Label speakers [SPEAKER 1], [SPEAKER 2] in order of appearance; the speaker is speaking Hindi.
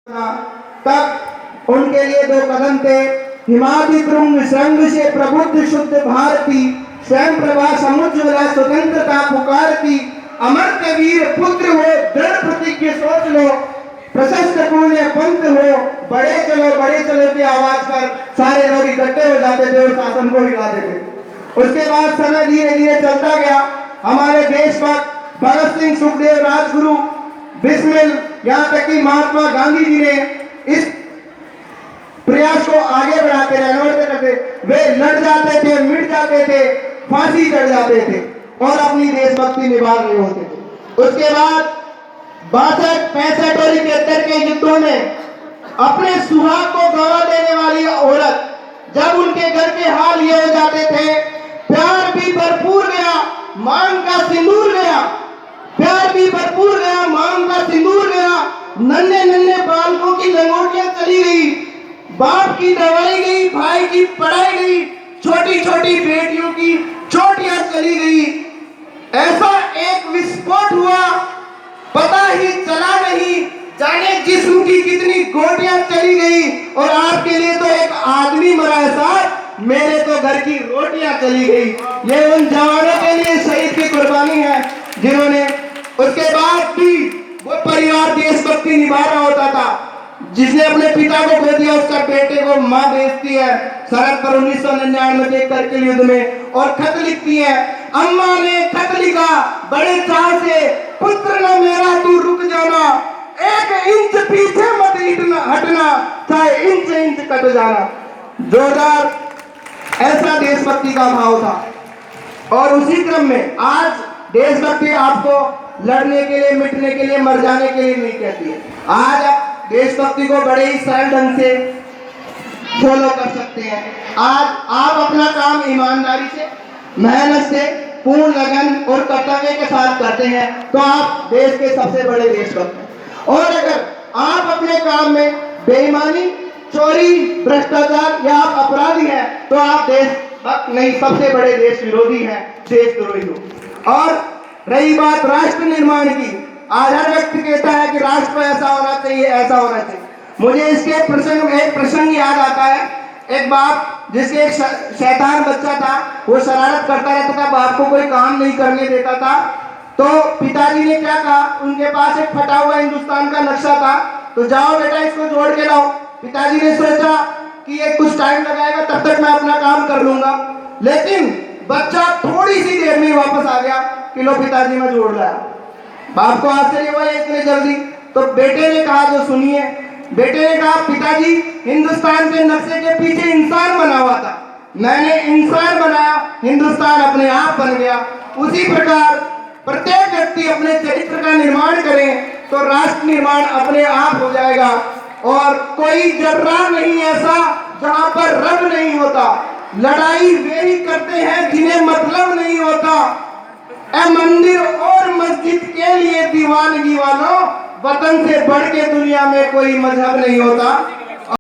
[SPEAKER 1] तब उनके लिए दो कदम थे। हिमाद्रि तुंग संग से प्रबुद्ध शुद्ध भारती, स्वयं प्रभा समुज्ज्वला स्वतंत्रता पुकारती। अमर कबीर पुत्र हो, दृढ़ प्रतिज्ञ सोच लो, प्रशस्त पुण्य पंथ हो, बड़े चलो की आवाज पर सारे लोग इकट्ठे हो जाते थे और शासन को हिला देते। उसके बाद समय धीरे धीरे चलता गया। हमारे देशभक्त भगत सिंह, सुखदेव, राजगुरु, बिस्मिल, यहाँ तक कि महात्मा गांधी जी ने इस प्रयास को आगे बढ़ाते रहे। वे लड़ जाते थे, मिट जाते थे, फांसी चढ़ जाते थे और अपनी देशभक्ति निभा रहे होते थे। उसके बाद 62, 65 और 71 के युद्धों में अपने सुहाग को गवा देने वाली औरत, जब उनके घर के हाल ये हो जाते थे, प्यार भी भरपूर गया, मांग का सिंदूर गया, प्यार भी भरपूर गया, मांग का सिंदूर गया, नन्हे नन्हे बालकों की लंगोटियां चली गई, बाप की दवाई गई, भाई की पढ़ाई गई, छोटी छोटी बेटियों की चोटियां चली गई। ऐसा एक विस्फोट हुआ, पता ही चला नहीं, जाने जिस्म की कितनी गोटियां चली गई। और आपके लिए तो एक आदमी मरा है साहब, मेरे तो घर की रोटियां चली गई। ये उन जवानों के लिए शहीद की कुर्बानी है जिन्होंने, उसके बाद भी वो परिवार देशभक्ति निभा रहा होता था। जिसने अपने पिता को खो दिया, उसका बेटे को मां भेजती है सरहद पर 1999 के करगिल युद्ध में और खत लिखती है, अम्मा ने खत लिखा बड़े चाव से, पुत्र न मेरा तू रुक जाना, 1 इंच पीछे मत हटना, चाहे इंच इंच कट जाना। जोरदार ऐसा देशभक्ति का भाव था। और उसी क्रम में आज देशभक्ति आपको लड़ने के लिए, मिटने के लिए, मर जाने के लिए नहीं कहती है। आज आप देशभक्ति को बड़े ही सरल ढंग से फॉलो कर सकते हैं। आज आप अपना काम ईमानदारी से, मेहनत से, पूर्ण लगन और कर्तव्य के साथ करते हैं तो आप देश के सबसे बड़े देशभक्त हैं। और अगर आप अपने काम में बेईमानी, चोरी, भ्रष्टाचार या आप अपराधी हैं तो आप देशभक्त नहीं, सबसे बड़े देश विरोधी हैं, देशद्रोही हो। और रही बात राष्ट्र निर्माण की, आज हर व्यक्ति कहता है कि राष्ट्र ऐसा होना चाहिए, ऐसा होना चाहिए। मुझे इसके एक प्रसंग याद आता है। एक बाप जिसके एक शैतान बच्चा था, वो शरारत करता रहता था, बाप को कोई काम नहीं करने देता था। तो पिताजी ने क्या कहा, उनके पास एक फटा हुआ हिंदुस्तान का नक्शा था, तो जाओ बेटा इसको जोड़ के लाओ। पिताजी ने सोचा कि ये कुछ टाइम लगाएगा, तब तक मैं अपना काम कर लूंगा। लेकिन बच्चा थोड़ी सी देर में वापस आ गया कि लो पिताजी मैं जोड़ लाया। बाप को आश्चर्य हुआ इतने जल्दी। तो बेटे ने कहा, जो सुनिए, बेटे ने कहा, पिताजी हिंदुस्तान के नक्शे के पीछे इंसान बना हुआ था, मैंने इंसान बनाया, हिंदुस्तान अपने आप बन गया। उसी प्रकार प्रत्येक व्यक्ति अपने चरित्र का निर्माण करे तो राष्ट्र निर्माण अपने आप हो जाएगा। और कोई जर्रा नहीं ऐसा जहां पर रब नहीं होता, लड़ाई वे ही करते हैं जिन्हें मतलब नहीं होता। ए मंदिर और मस्जिद के लिए दीवानगी वालों, वतन से बढ़ के दुनिया में कोई मजहब नहीं होता।